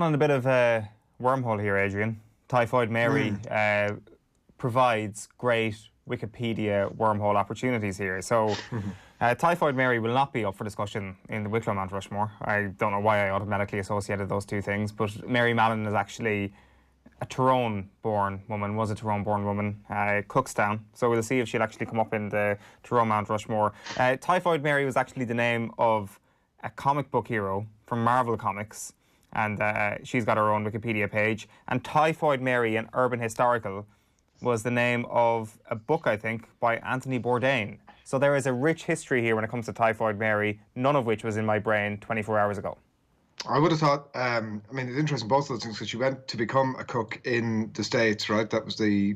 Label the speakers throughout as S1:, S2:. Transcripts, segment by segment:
S1: On a bit of a wormhole here, Adrian. Typhoid Mary provides great Wikipedia wormhole opportunities here. So, Typhoid Mary will not be up for discussion in the Wicklow Mount Rushmore. I don't know why I automatically associated those two things, but Mary Mallon is actually a Tyrone-born woman, was a Tyrone-born woman, Cookstown. So we'll see if she'll actually come up in the Tyrone Mount Rushmore. Typhoid Mary was actually the name of a comic book hero from Marvel Comics, and she's got her own Wikipedia page. And Typhoid Mary, an urban historical, was the name of a book, I think, by Anthony Bourdain. So there is a rich history here when it comes to Typhoid Mary, none of which was in my brain 24 hours ago.
S2: I would have thought, it's interesting, both of those things, because she went to become a cook in the States, right? That was this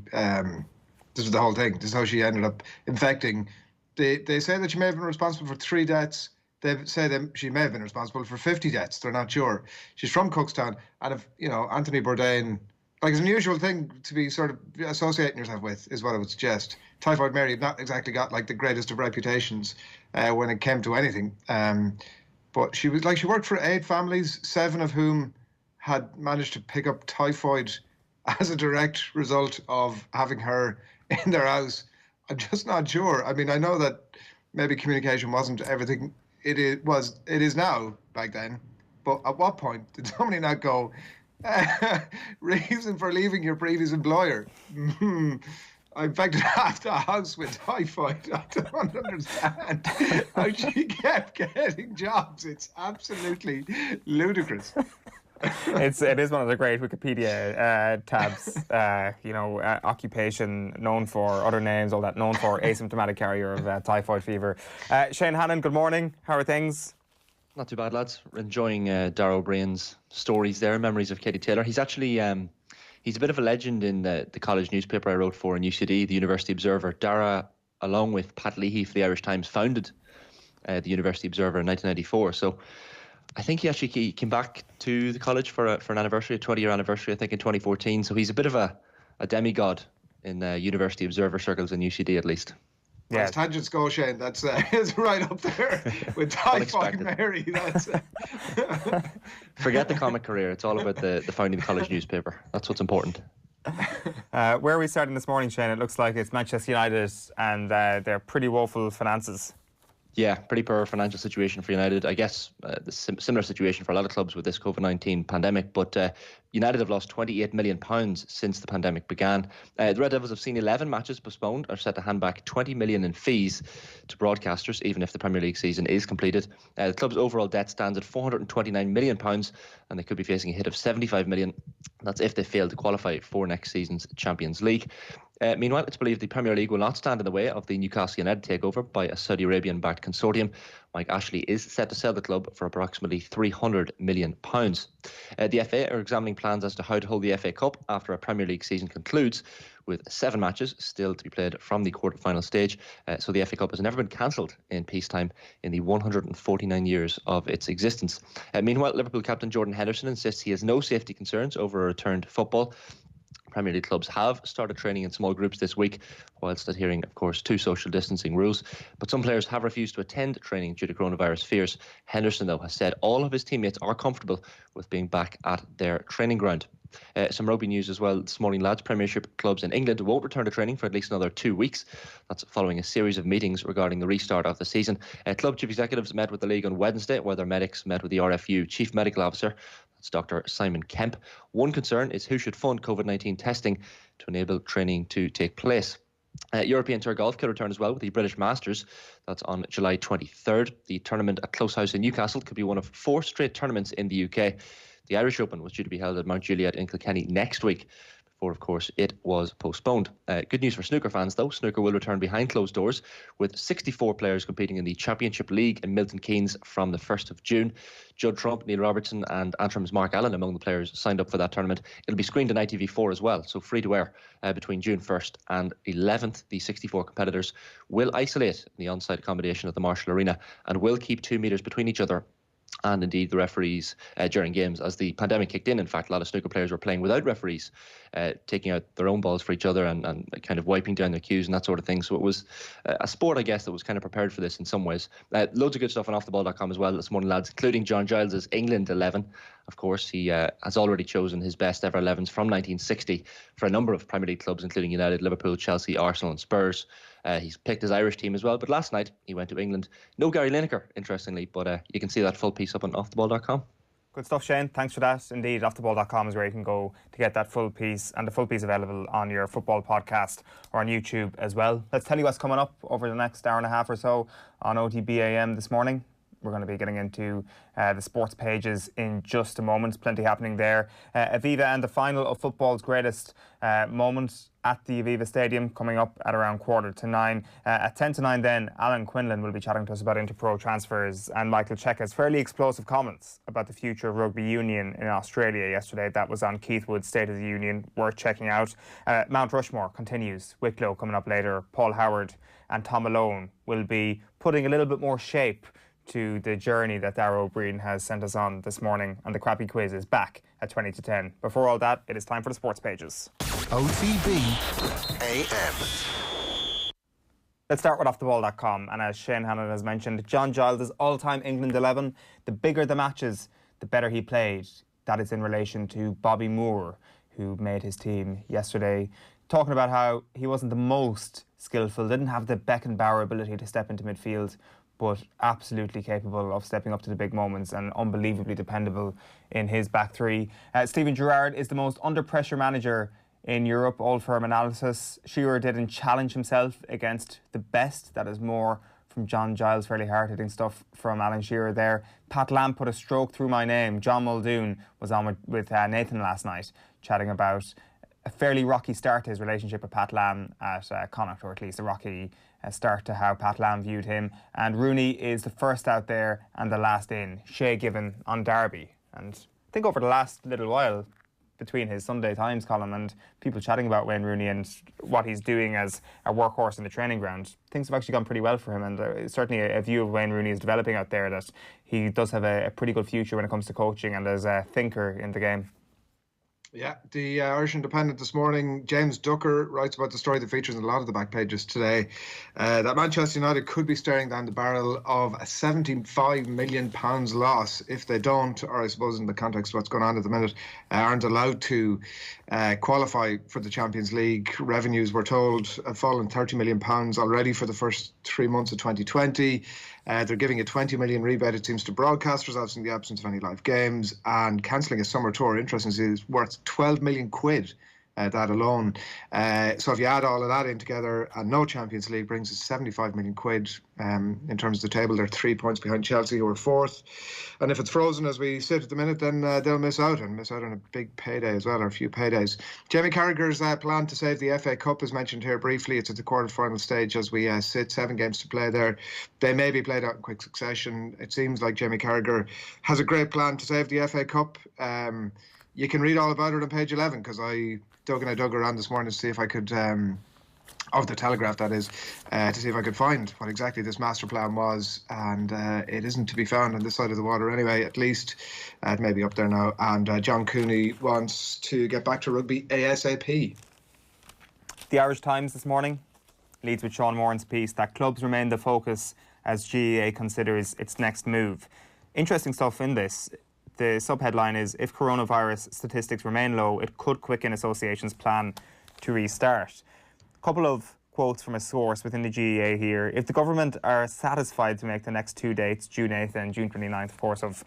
S2: was the whole thing. This is how she ended up infecting. They say that she may have been responsible for 3 deaths. They say that she may have been responsible for 50 deaths. They're not sure. She's from Cookstown, and if Anthony Bourdain, like, it's an unusual thing to be sort of associating yourself with, is what I would suggest. Typhoid Mary not exactly got like the greatest of reputations when it came to anything. But she worked for 8 families, 7 of whom had managed to pick up typhoid as a direct result of having her in their house. I'm just not sure. I mean, I know that maybe communication wasn't everything it is now back then. But at what point did somebody not go, reason for leaving your previous employer? I infected half the house with typhoid. I don't understand how she kept getting jobs. It's absolutely ludicrous.
S1: It is one of the great Wikipedia tabs. Occupation known for, other names, all that, known for asymptomatic carrier of typhoid fever. Sheahan, good morning. How are things?
S3: Not too bad, lads. We're enjoying Darragh O'Brien's stories there, memories of Katie Taylor. He's actually he's a bit of a legend in the college newspaper I wrote for in UCD, the University Observer. Darragh, along with Pat Leahy for the Irish Times, founded the University Observer in 1994. So I think he came back to the college for an anniversary, a 20-year anniversary, I think, in 2014. So he's a bit of a demigod in University Observer circles in UCD, at least.
S2: Yeah, tangents go, Shane. That's it's right up there with Typhoid Mary. That's
S3: Forget the comic career. It's all about the founding the college newspaper. That's what's important.
S1: Where are we starting this morning, Shane? It looks like it's Manchester United and their pretty woeful finances. Yeah,
S3: pretty poor financial situation for United. I guess the similar situation for a lot of clubs with this COVID-19 pandemic. But United have lost £28 million since the pandemic began. The Red Devils have seen 11 matches postponed, are set to hand back £20 million in fees to broadcasters, even if the Premier League season is completed. The club's overall debt stands at £429 million, and they could be facing a hit of £75 million. That's if they fail to qualify for next season's Champions League. Meanwhile, it's believed the Premier League will not stand in the way of the Newcastle United takeover by a Saudi Arabian-backed consortium. Mike Ashley is set to sell the club for approximately £300 million. The FA are examining plans as to how to hold the FA Cup after a Premier League season concludes, with 7 matches still to be played from the quarter-final stage. So the FA Cup has never been cancelled in peacetime in the 149 years of its existence. Meanwhile, Liverpool captain Jordan Henderson insists he has no safety concerns over a return to football. Premier League clubs have started training in small groups this week, whilst adhering, of course, to social distancing rules. But some players have refused to attend training due to coronavirus fears. Henderson, though, has said all of his teammates are comfortable with being back at their training ground. Some rugby news as well this morning, lads. Premiership clubs in England won't return to training for at least another 2 weeks. That's following a series of meetings regarding the restart of the season. Club chief executives met with the league on Wednesday, where their medics met with the RFU chief medical officer. That's Dr. Simon Kemp. One concern is who should fund COVID-19 testing to enable training to take place. European Tour Golf could return as well with the British Masters. That's on July 23rd. The tournament at Close House in Newcastle could be one of 4 straight tournaments in the UK. The Irish Open was due to be held at Mount Juliet in Kilkenny next week, before, of course, it was postponed. Good news for snooker fans, though. Snooker will return behind closed doors, with 64 players competing in the Championship League in Milton Keynes from the 1st of June. Judd Trump, Neil Robertson and Antrim's Mark Allen among the players signed up for that tournament. It'll be screened on ITV4 as well, so free to air between June 1st and 11th. The 64 competitors will isolate in the on-site accommodation at the Marshall Arena and will keep 2 metres between each other and indeed the referees during games. As the pandemic kicked in fact, a lot of snooker players were playing without referees, taking out their own balls for each other and kind of wiping down their cues and that sort of thing. So it was a sport, I guess, that was kind of prepared for this in some ways. Loads of good stuff on offtheball.com as well this morning, lads, including John Giles' England 11 of course. He has already chosen his best ever 11s from 1960 for a number of Premier League clubs, including United, Liverpool, Chelsea, Arsenal and Spurs. He's picked his Irish team as well, but last night he went to England. No Gary Lineker, interestingly, but you can see that full piece up on offtheball.com.
S1: Good stuff, Shane. Thanks for that. Indeed, offtheball.com is where you can go to get that full piece, and the full piece available on your football podcast or on YouTube as well. Let's tell you what's coming up over the next hour and a half or so on OTB AM this morning. We're going to be getting into the sports pages in just a moment. Plenty happening there. Aviva and the final of football's greatest moment at the Aviva Stadium coming up at around 9:15. At 9:10 then, Alan Quinlan will be chatting to us about Interpro transfers, and Michael Cheika's fairly explosive comments about the future of rugby union in Australia yesterday. That was on Keith Wood's State of the Union, worth checking out. Mount Rushmore continues. Wicklow coming up later. Paul Howard and Tom Malone will be putting a little bit more shape to the journey that Darragh O'Brien has sent us on this morning, and the crappy quiz is back at 10:20. Before all that, it is time for the sports pages.
S4: OTB AM.
S1: Let's start with offtheball.com, and as Shane Hannon has mentioned, John Giles' all-time England 11, the bigger the matches, the better he played. That is in relation to Bobby Moore, who made his team yesterday, talking about how he wasn't the most skillful, didn't have the Beckenbauer ability to step into midfield, but absolutely capable of stepping up to the big moments and unbelievably dependable in his back three. Stephen Gerrard is the most under-pressure manager in Europe, Old Firm analysis. Shearer didn't challenge himself against the best. That is more from John Giles, fairly hard-hitting stuff from Alan Shearer there. Pat Lam put a stroke through my name. John Muldoon was on with Nathan last night, chatting about a fairly rocky start to his relationship with Pat Lam at Connacht, or at least a rocky start to how Pat Lam viewed him. And Rooney is the first out there and the last in. Shay Given on Derby. And I think over the last little while, between his Sunday Times column and people chatting about Wayne Rooney and what he's doing as a workhorse in the training ground, things have actually gone pretty well for him, and certainly a view of Wayne Rooney is developing out there that he does have a pretty good future when it comes to coaching and as a thinker in the game.
S2: Yeah, the Irish Independent this morning, James Ducker writes about the story that features in a lot of the back pages today, that Manchester United could be staring down the barrel of a £75 million loss if they don't, or I suppose in the context of what's going on at the minute, aren't allowed to qualify for the Champions League. Revenues, we're told, have fallen £30 million already for the first 3 months of 2020. They're giving a 20 million rebate, it seems, to broadcasters, obviously in the absence of any live games, and cancelling a summer tour, interestingly, is worth 12 million quid. That alone. So if you add all of that in together, and no Champions League brings us 75 million quid. In terms of the table, they're 3 points behind Chelsea, who are fourth. And if it's frozen as we sit at the minute, then they'll miss out on a big payday as well, or a few paydays. Jamie Carragher's plan to save the FA Cup is mentioned here briefly. It's at the quarter-final stage as we sit. 7 games to play there. They may be played out in quick succession. It seems like Jamie Carragher has a great plan to save the FA Cup. You can read all about it on page 11, because I dug around this morning to see if I could, of the Telegraph that is, to see if I could find what exactly this master plan was, and it isn't to be found on this side of the water anyway, at least. It may be up there now, and John Cooney wants to get back to rugby ASAP.
S1: The Irish Times this morning leads with Sean Moran's piece that clubs remain the focus as GAA considers its next move. Interesting stuff in this. The subheadline is, if coronavirus statistics remain low, it could quicken association's plan to restart. A couple of quotes from a source within the GAA here. If the government are satisfied to make the next 2 dates, June 8th and June 29th, of course, of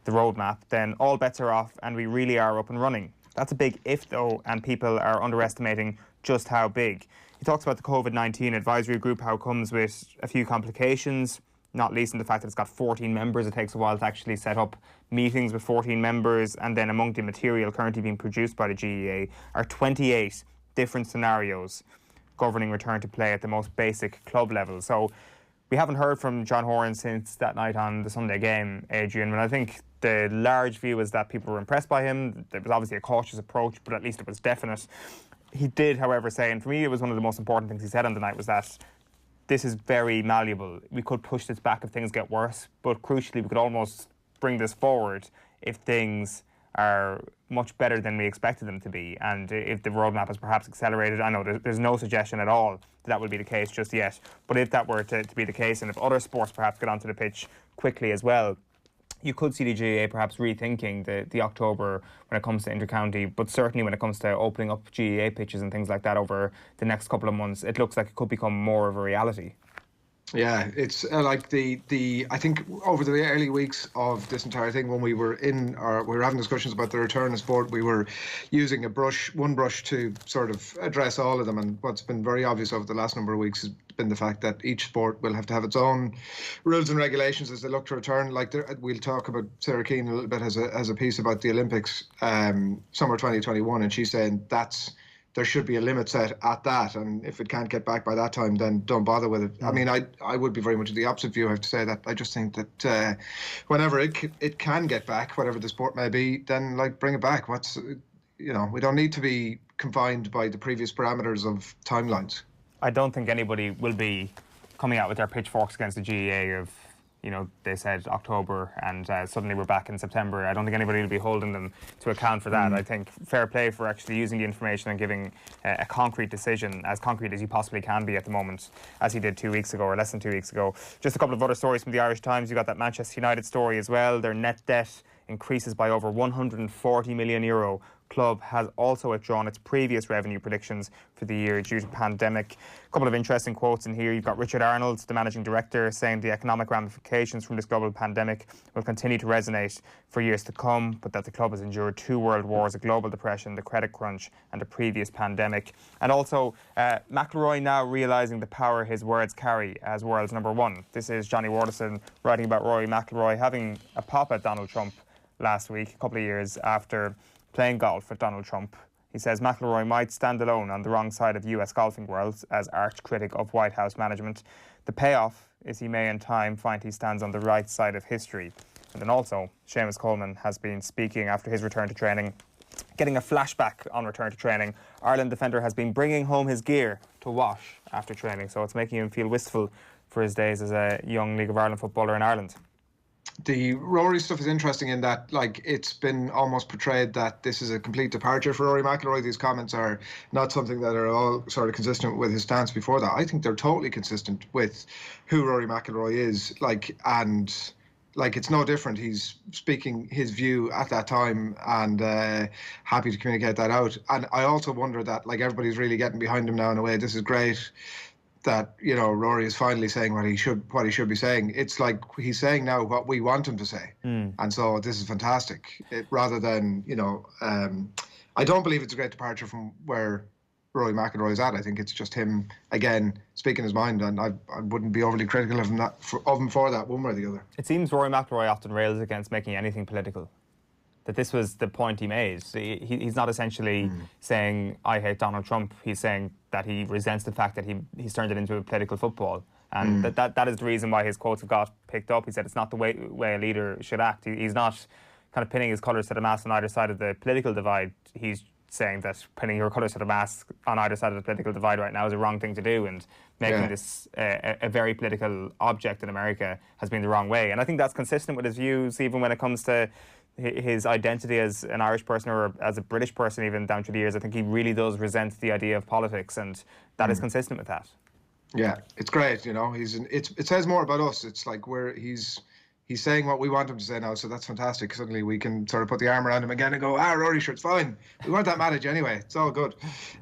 S1: the roadmap, then all bets are off and we really are up and running. That's a big if, though, and people are underestimating just how big. He talks about the COVID-19 advisory group, how it comes with a few complications, not least in the fact that it's got 14 members. It takes a while to actually set up meetings with 14 members, and then among the material currently being produced by the GAA are 28 different scenarios governing return to play at the most basic club level. So we haven't heard from John Horan since that night on the Sunday game, Adrian, and I think the large view is that people were impressed by him. There was obviously a cautious approach, but at least it was definite. He did, however, say, and for me it was one of the most important things he said on the night, was that this is very malleable. We could push this back if things get worse, but crucially we could almost bring this forward if things are much better than we expected them to be, and if the roadmap is perhaps accelerated. I know there's no suggestion at all that will be the case just yet, but if that were to be the case, and if other sports perhaps get onto the pitch quickly as well, you could see the GAA perhaps rethinking the October when it comes to intercounty, but certainly when it comes to opening up GAA pitches and things like that over the next couple of months, it looks like it could become more of a reality.
S2: Yeah, it's like I think over the early weeks of this entire thing, when we were having discussions about the return of sport, we were using one brush to sort of address all of them. And what's been very obvious over the last number of weeks has been the fact that each sport will have to have its own rules and regulations as they look to return. Like we'll talk about Sarah Keane a little bit as a piece about the Olympics, summer 2021, and she's saying there should be a limit set at that, and if it can't get back by that time, then don't bother with it. I mean, I would be very much the opposite view. I have to say that I just think that whenever it can get back, whatever the sport may be, then like bring it back. We don't need to be confined by the previous parameters of timelines.
S1: I don't think anybody will be coming out with their pitchforks against the GAA of, they said October and suddenly we're back in September. I don't think anybody will be holding them to account for that. I think fair play for actually using the information and giving a concrete decision, as concrete as you possibly can be at the moment, as he did 2 weeks ago, or less than 2 weeks ago. Just a couple of other stories from the Irish Times. You got that Manchester United story as well. Their net debt increases by over €140 million. Club has also withdrawn its previous revenue predictions for the year due to pandemic. A couple of interesting quotes in here. You've got Richard Arnold, the managing director, saying the economic ramifications from this global pandemic will continue to resonate for years to come, but that the club has endured 2 world wars, a global depression, the credit crunch and the previous pandemic. And also McIlroy now realising the power his words carry as world's number one. This is Johnny Waterson writing about Rory McIlroy having a pop at Donald Trump last week, a couple of years after playing golf with Donald Trump. He says McIlroy might stand alone on the wrong side of the US golfing world as arch critic of White House management. The payoff is he may in time find he stands on the right side of history. And then also, Seamus Coleman has been speaking after his return to training, getting a flashback on return to training. Ireland defender has been bringing home his gear to wash after training, so it's making him feel wistful for his days as a young League of Ireland footballer in Ireland.
S2: The Rory stuff is interesting in that, like, it's been almost portrayed that this is a complete departure for Rory McIlroy. These comments are not something that are all sort of consistent with his stance before that. I think they're totally consistent with who Rory McIlroy is, and it's no different. He's speaking his view at that time and happy to communicate that out. And I also wonder that, like, everybody's really getting behind him now in a way. This is great that, Rory is finally saying what he should be saying. It's like he's saying now what we want him to say. And so this is fantastic. Rather than, I don't believe it's a great departure from where Rory McIlroy is at. I think it's just him, again, speaking his mind, and I wouldn't be overly critical of him for that, one way or the other.
S1: It seems Rory McIlroy often rails against making anything political. That this was the point he made. He's not essentially saying, I hate Donald Trump. He's saying that he resents the fact that he's turned it into a political football. And that is the reason why his quotes have got picked up. He said it's not the way a leader should act. He's not kind of pinning his colours to the mast on either side of the political divide. He's saying that pinning your colours to the mast on either side of the political divide right now is a wrong thing to do, and making this a very political object in America has been the wrong way. And I think that's consistent with his views, even when it comes to his identity as an Irish person or as a British person, even down through the years. I think he really does resent the idea of politics, and that is consistent with that.
S2: Yeah, it's great. It says more about us. It's like he's saying what we want him to say now, so that's fantastic. Suddenly we can sort of put the arm around him again and go, Rory, sure, it's fine. We weren't that mad at you anyway. It's all good.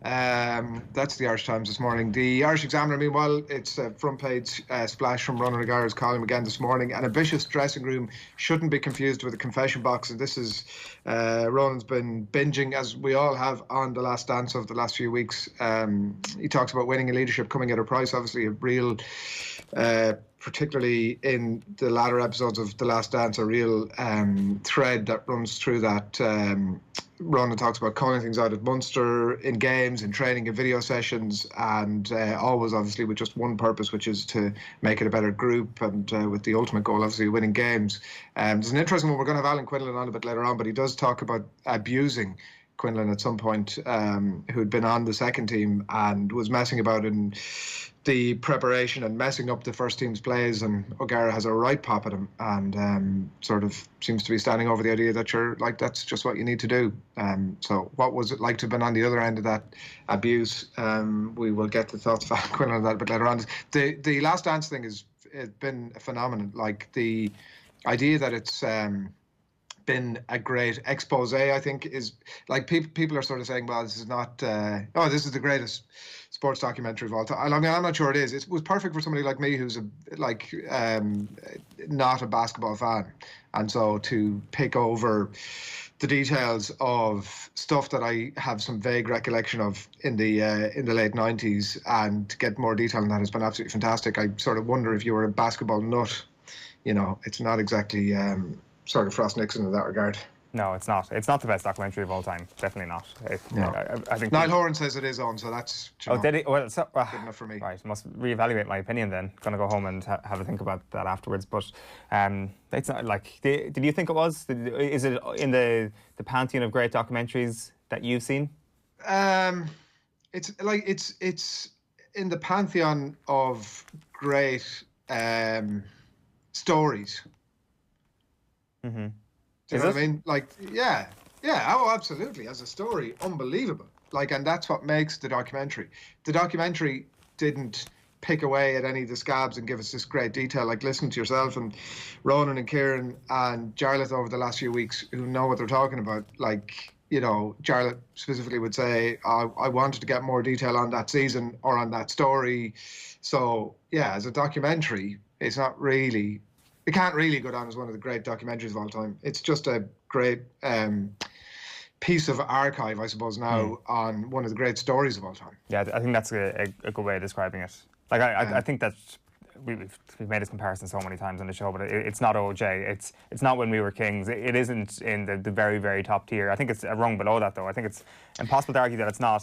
S2: That's the Irish Times this morning. The Irish Examiner, meanwhile, it's a front page splash from Ronan O'Gara's column again this morning. An ambitious dressing room shouldn't be confused with a confession box. And this is, Ronan's been binging, as we all have, on The Last Dance of the last few weeks. He talks about winning in leadership coming at a price, obviously a real... particularly in the latter episodes of The Last Dance, a real thread that runs through that. Ronan talks about calling things out at Munster, in games, in training, in video sessions, and always obviously with just one purpose, which is to make it a better group, and with the ultimate goal, obviously, winning games. There's an interesting one. We're going to have Alan Quinlan on a bit later on, but he does talk about abusing Quinlan at some point, who'd been on the second team and was messing about in the preparation and messing up the first team's plays, and O'Gara has a right pop at him and sort of seems to be standing over the idea that that's just what you need to do. So what was it like to have been on the other end of that abuse? We will get the thoughts of Alan Quinlan on that a bit later on. The Last Dance thing has been a phenomenon. Like, the idea that it's been a great expose, I think, is like people are sort of saying, well, this is not, this is the greatest sports documentary of all time. I mean, I'm not sure it is. It was perfect for somebody like me who's not a basketball fan, and so to pick over the details of stuff that I have some vague recollection of in the late 90s and to get more detail on that has been absolutely fantastic. I sort of wonder if you were a basketball nut. It's not exactly sort of Frost Nixon in that regard.
S1: No, it's not. It's not the best documentary of all time. Definitely not. I think
S2: Niall Horan says it is on, so that's
S1: did he? Well,
S2: good enough for me.
S1: Right, must reevaluate my opinion then. Going to go home and have a think about that afterwards. But it's not like. Did you think it was? Is it in the pantheon of great documentaries that you've seen?
S2: It's in the pantheon of great stories.
S1: Mm-hmm.
S2: Do you know what I mean? Like, yeah, oh, absolutely. As a story, unbelievable. Like, and that's what makes the documentary. The documentary didn't pick away at any of the scabs and give us this great detail. Like, listen to yourself and Ronan and Kieran and Jarlath over the last few weeks who know what they're talking about. Like, Jarlath specifically would say, I wanted to get more detail on that season or on that story. So, yeah, as a documentary, it's not really... It can't really go down as one of the great documentaries of all time. It's just a great piece of archive, I suppose, now on one of the great stories of all time.
S1: Yeah, I think that's a good way of describing it. Like, I think that we've made this comparison so many times on the show, but it's not OJ. It's not When We Were Kings. It isn't in the very, very top tier. I think it's a rung below that, though. I think it's impossible to argue that it's not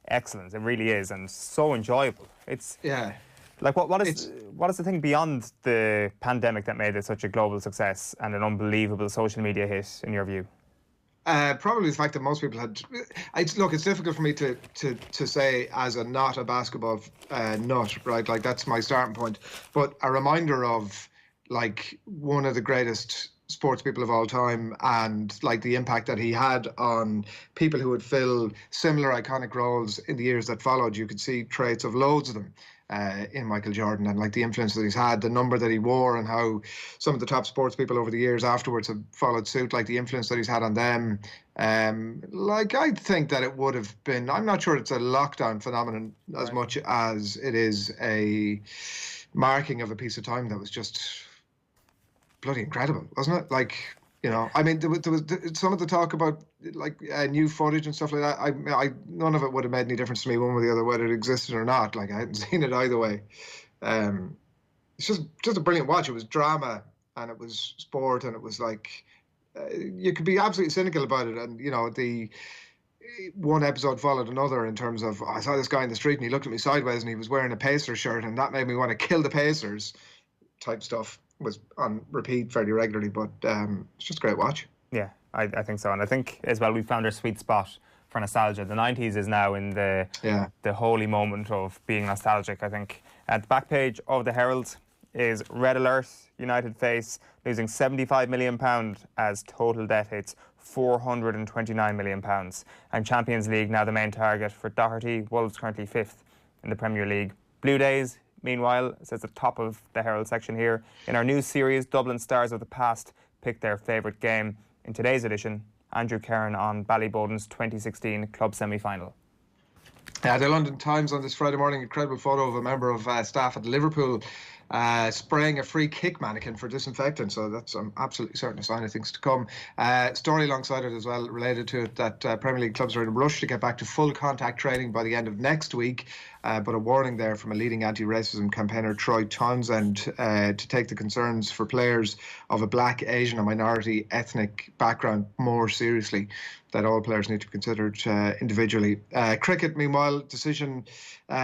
S1: excellent. It really is, and so enjoyable. Like, what is the thing beyond the pandemic that made it such a global success and an unbelievable social media hit, in your view?
S2: Probably the fact that most people had... It's difficult for me to say as not a basketball nut, right? Like, that's my starting point. But a reminder of, like, one of the greatest sports people of all time and, like, the impact that he had on people who would fill similar iconic roles in the years that followed. You could see traits of loads of them in Michael Jordan, and like the influence that he's had, the number that he wore, and how some of the top sports people over the years afterwards have followed suit, like the influence that he's had on them. Like, I think that it would have been, I'm not sure it's a lockdown phenomenon as much as it is a marking of a piece of time that was just bloody incredible, wasn't it? Like, I mean, there was some of the talk about like new footage and stuff like that. I none of it would have made any difference to me one way or the other, whether it existed or not. Like, I hadn't seen it either way. It's just a brilliant watch. It was drama and it was sport, and it was like you could be absolutely cynical about it. And the one episode followed another in terms of, I saw this guy in the street and he looked at me sideways and he was wearing a Pacers shirt and that made me want to kill the Pacers type stuff. Was on repeat fairly regularly, but it's just a great watch. Yeah,
S1: I think so, and I think as well we found our sweet spot for nostalgia. The 90s is now in the holy moment of being nostalgic, I think. At the back page of the Herald is Red Alert, United face losing £75 million as total debt hits £429 million. And Champions League now the main target for Doherty. Wolves currently 5th in the Premier League. Blue Days, meanwhile, says the top of the Herald section here. In our new series, Dublin Stars of the Past picked their favourite game. In today's edition, Andrew Cairn on Ballyboden's 2016 club semi-final.
S2: The London Times on this Friday morning, incredible photo of a member of staff at Liverpool spraying a free kick mannequin for disinfectant. So that's absolutely certain a sign of things to come. Story alongside it as well, related to it, that Premier League clubs are in a rush to get back to full contact training by the end of next week. But a warning there from a leading anti-racism campaigner, Troy Townsend, to take the concerns for players of a black, Asian and minority ethnic background more seriously, that all players need to be considered individually. Cricket, meanwhile, decision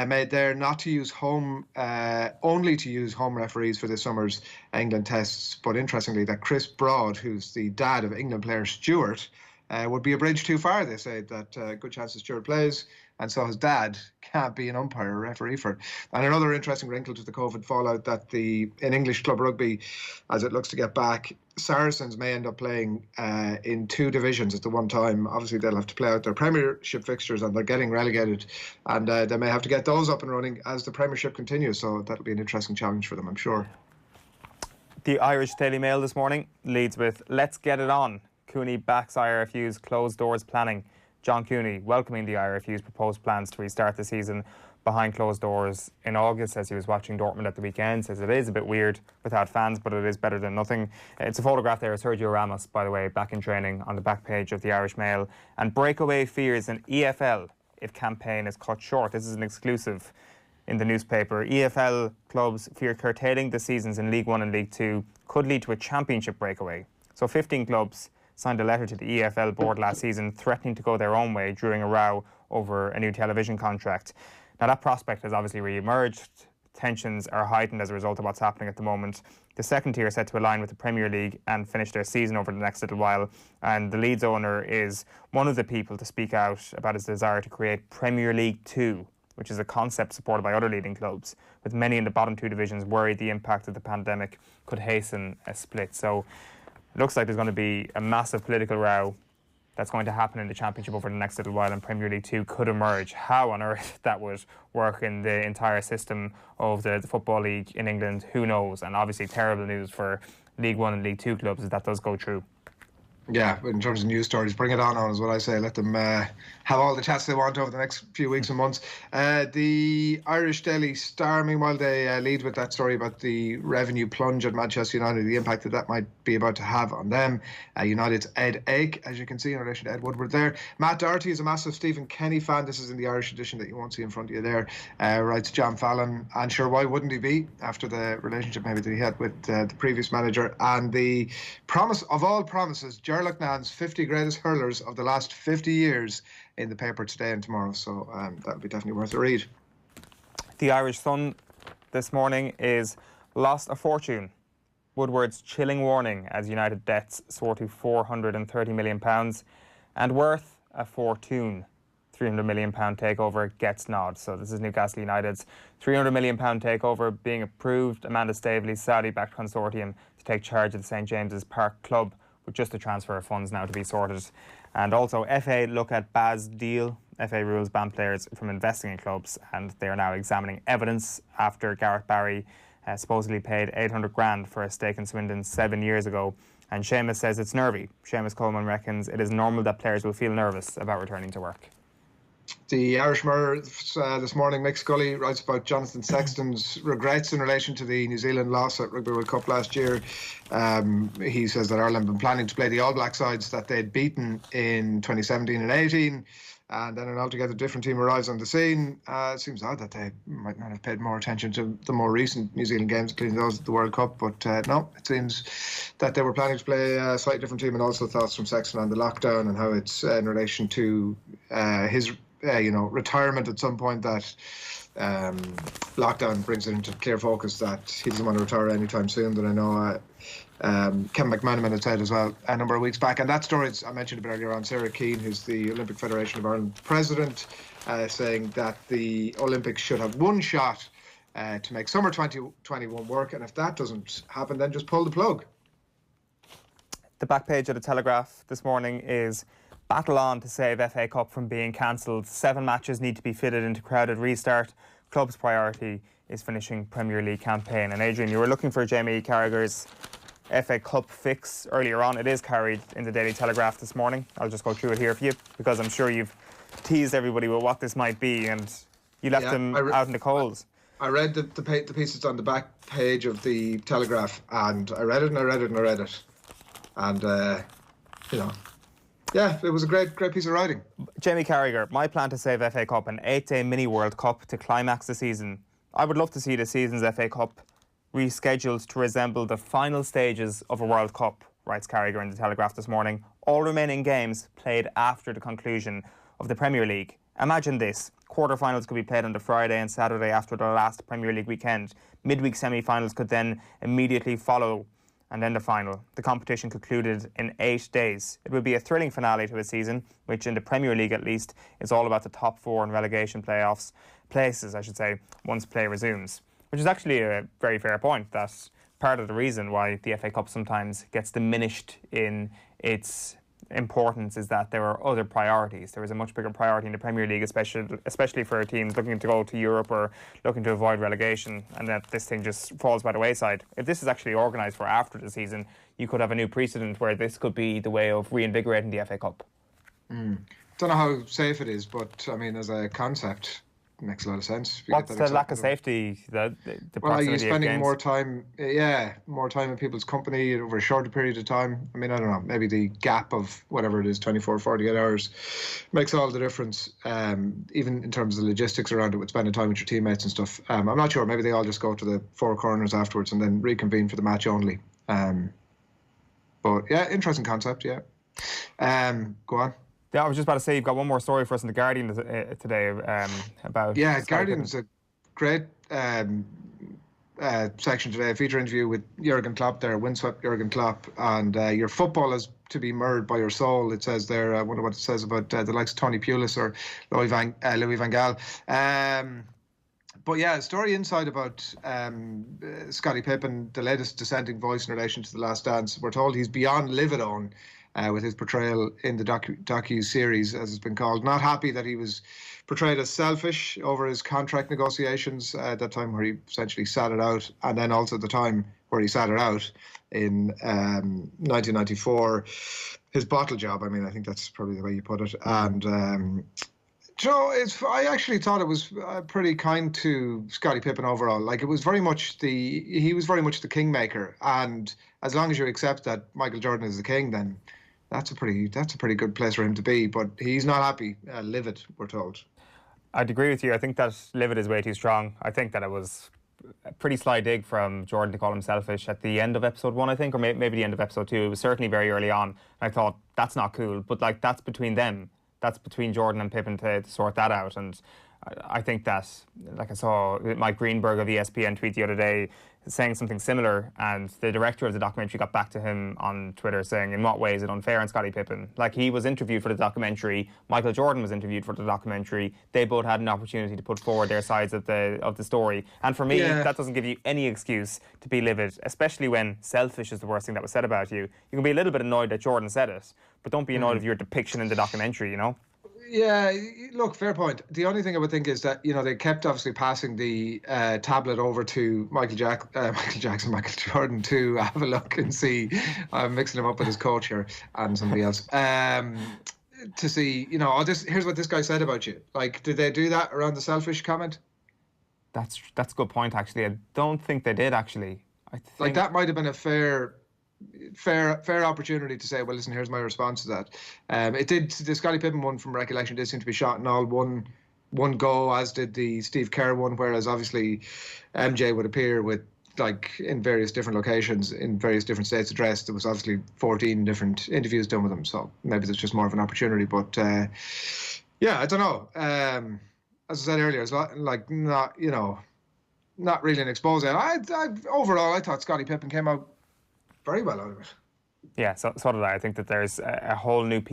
S2: made there not to use only to use home referees for this summer's England tests. But interestingly, that Chris Broad, who's the dad of England player Stuart, would be a bridge too far. They say that good chance that Stuart plays, and so his dad can't be an umpire or referee for it. And another interesting wrinkle to the COVID fallout, that in English club rugby, as it looks to get back, Saracens may end up playing in 2 divisions at the one time. Obviously, they'll have to play out their Premiership fixtures and they're getting relegated. And they may have to get those up and running as the Premiership continues. So that'll be an interesting challenge for them, I'm sure.
S1: The Irish Daily Mail this morning leads with, "Let's get it on. Cooney backs IRFU's closed doors planning." John Cooney welcoming the IRFU's proposed plans to restart the season behind closed doors in August. Says he was watching Dortmund at the weekend. Says it is a bit weird without fans, but it is better than nothing. It's a photograph there of Sergio Ramos, by the way, back in training on the back page of the Irish Mail. And breakaway fears in EFL if campaign is cut short. This is an exclusive in the newspaper. EFL clubs fear curtailing the seasons in League One and League Two could lead to a championship breakaway. So 15 clubs signed a letter to the EFL board last season threatening to go their own way during a row over a new television contract. Now that prospect has obviously re-emerged. Tensions are heightened as a result of what's happening at the moment. The second tier are set to align with the Premier League and finish their season over the next little while. And the Leeds owner is one of the people to speak out about his desire to create Premier League 2, which is a concept supported by other leading clubs, with many in the bottom two divisions worried the impact of the pandemic could hasten a split. So it looks like there's going to be a massive political row that's going to happen in the Championship over the next little while, and Premier League 2 could emerge. How on earth that would work in the entire system of the Football League in England, who knows? And obviously terrible news for League 1 and League 2 clubs if that does go through.
S2: Yeah, in terms of news stories, bring it on is what I say. Let them have all the chats they want over the next few weeks and months. The Irish Daily Star, meanwhile, they lead with that story about the revenue plunge at Manchester United, the impact that might be about to have on them. United's Ed Ake, as you can see, in relation to Ed Woodward there. Matt Doherty is a massive Stephen Kenny fan. This is in the Irish edition that you won't see in front of you there. Writes John Fallon, and sure, why wouldn't he be, after the relationship maybe that he had with the previous manager. And the promise of all promises, Gerlach Nan's 50 greatest hurlers of the last 50 years in the paper today and tomorrow. So that would be definitely worth a read.
S1: The Irish Sun this morning is lost a fortune. Woodward's chilling warning as United debts soar to £430 million and worth a fortune. £300 million takeover gets nod. So this is Newcastle United's £300 million takeover being approved. Amanda Staveley's Saudi-backed consortium to take charge of the St James's Park club, with just the transfer of funds now to be sorted. And also, FA look at Baz deal. FA rules ban players from investing in clubs, and they are now examining evidence after Gareth Barry supposedly paid 800 grand for a stake in Swindon 7 years ago. And Seamus says it's nervy. Seamus Coleman reckons it is normal that players will feel nervous about returning to work.
S2: The Irish Mirror this morning, Mick Scully writes about Jonathan Sexton's regrets in relation to the New Zealand loss at Rugby World Cup last year. He says that Ireland had been planning to play the All Black sides that they'd beaten in 2017 and 18, and then an altogether different team arrives on the scene. It seems odd that they might not have paid more attention to the more recent New Zealand games, including those at the World Cup, but no, it seems that they were planning to play a slightly different team. And also thoughts from Sexton on the lockdown and how it's in relation to his retirement at some point, that lockdown brings it into clear focus that he doesn't want to retire anytime soon. That I know Ken McManaman had said as well a number of weeks back. And that story I mentioned a bit earlier on, Sarah Keane, who's the Olympic Federation of Ireland president, saying that the Olympics should have one shot to make summer 2021 work, and if that doesn't happen, then just pull the plug.
S1: The back page of the Telegraph this morning is battle on to save FA Cup from being cancelled. 7 matches need to be fitted into crowded restart. Club's priority is finishing Premier League campaign. And Adrian, you were looking for Jamie Carragher's FA Cup fix earlier on. It is carried in the Daily Telegraph this morning. I'll just go through it here for you, because I'm sure you've teased everybody with what this might be, and you left them out in the cold.
S2: I read the pieces on the back page of the Telegraph, and I read it and I read it and I read it. And, yeah, it was a great piece of writing.
S1: Jamie Carragher, my plan to save FA Cup, an 8-day mini World Cup to climax the season. I would love to see the season's FA Cup rescheduled to resemble the final stages of a World Cup, writes Carragher in the Telegraph this morning. All remaining games played after the conclusion of the Premier League. Imagine this. Quarter-finals could be played on the Friday and Saturday after the last Premier League weekend. Midweek semi-finals could then immediately follow, and then the final. The competition concluded in 8 days. It would be a thrilling finale to a season, which in the Premier League at least is all about the top 4 and relegation places, once play resumes. Which is actually a very fair point. That's part of the reason why the FA Cup sometimes gets diminished in its importance is that there are other priorities. There is a much bigger priority in the Premier League, especially for teams looking to go to Europe or looking to avoid relegation, and that this thing just falls by the wayside. If this is actually organised for after the season, you could have a new precedent where this could be the way of reinvigorating the FA Cup.
S2: Don't know how safe it is, but I mean, as a concept, it makes a lot of sense.
S1: What's the lack of safety? The
S2: well, are you spending
S1: games?
S2: more time in people's company over a shorter period of time? I mean, I don't know, maybe the gap of whatever it is, 24, 48 hours makes all the difference, even in terms of the logistics around it with spending time with your teammates and stuff. I'm not sure, maybe they all just go to the four corners afterwards and then reconvene for the match only. But yeah, interesting concept, yeah. Go on.
S1: Yeah, I was just about to say, you've got one more story for us in The Guardian today about...
S2: Yeah, Guardian's a great section today, a feature interview with Jurgen Klopp there, windswept Jurgen Klopp, and your football is to be mirrored by your soul, it says there. I wonder what it says about the likes of Tony Pulis or Louis van Gaal. But yeah, a story inside about Scottie Pippen, the latest dissenting voice in relation to The Last Dance. We're told he's beyond livid on with his portrayal in the docu-series, as it's been called. Not happy that he was portrayed as selfish over his contract negotiations at that time where he essentially sat it out, and then also the time where he sat it out in 1994, his bottle job. I mean, I think that's probably the way you put it. And I actually thought it was pretty kind to Scottie Pippen overall. Like, it was very much he was very much the kingmaker, and as long as you accept that Michael Jordan is the king, then that's a pretty good place for him to be. But he's not happy, livid, we're told.
S1: I'd agree with you. I think that livid is way too strong. I think that it was a pretty sly dig from Jordan to call him selfish at the end of episode 1, I think, or maybe the end of episode 2. It was certainly very early on. I thought, that's not cool. But like, that's between them. That's between Jordan and Pippen to sort that out. And I think that, like, I saw Mike Greenberg of ESPN tweet the other day saying something similar, and the director of the documentary got back to him on Twitter saying, in what way is it unfair on Scottie Pippen? Like, he was interviewed for the documentary, Michael Jordan was interviewed for the documentary, they both had an opportunity to put forward their sides of the story. And for me, that doesn't give you any excuse to be livid, especially when selfish is the worst thing that was said about you. You can be a little bit annoyed that Jordan said it, but don't be annoyed of your depiction in the documentary, you know?
S2: Yeah, look, fair point. The only thing I would think is that, they kept obviously passing the tablet over to Michael Jordan to have a look and see. I'm mixing him up with his coach here and somebody else. To see, here's what this guy said about you. Like, did they do that around the selfish comment?
S1: That's a good point, actually. I don't think they did, actually. I think...
S2: Like, that might have been a fair opportunity to say, well, listen, here's my response to that. The Scottie Pippen one, from recollection, did seem to be shot in all one go, as did the Steve Kerr one, whereas obviously MJ would appear with, like, in various different locations, in various different states of dress. There was obviously 14 different interviews done with him, so maybe there's just more of an opportunity. But yeah, I don't know. As I said earlier, it's like not really an expose. Overall, I thought Scottie Pippen came out very well out of it.
S1: Yeah, so did I. I think that there's a whole new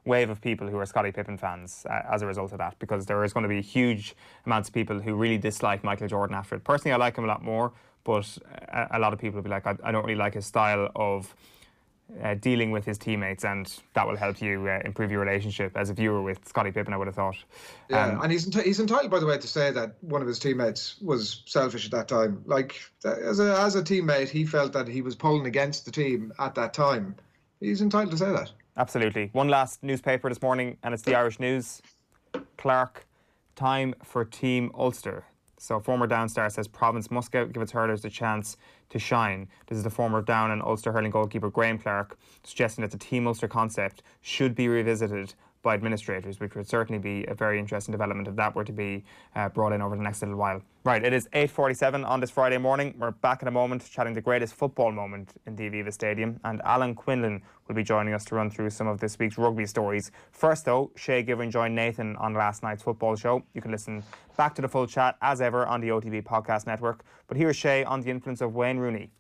S1: wave of people who are Scottie Pippen fans as a result of that, because there is going to be huge amounts of people who really dislike Michael Jordan after it. Personally, I like him a lot more, but a lot of people will be like, I don't really like his style of dealing with his teammates, and that will help you improve your relationship as a viewer with Scottie Pippen, I would have thought.
S2: Yeah, and he's entitled, by the way, to say that one of his teammates was selfish at that time. Like, as a teammate, he felt that he was pulling against the team at that time. He's entitled to say that. Absolutely.
S1: One last newspaper this morning, and it's the Irish News. Clark, time for Team Ulster. So former Down star says Province must give its hurlers the chance to shine. This is the former Down and Ulster hurling goalkeeper Graham Clark suggesting that the Team Ulster concept should be revisited by administrators, which would certainly be a very interesting development if that were to be brought in over the next little while. Right, it is 8:47 on this Friday morning. We're back in a moment chatting the greatest football moment in the Aviva Stadium, and Alan Quinlan will be joining us to run through some of this week's rugby stories. First though, Shay Giverin joined Nathan on last night's football show. You can listen back to the full chat as ever on the OTB podcast network. But here's Shay on the influence of Wayne Rooney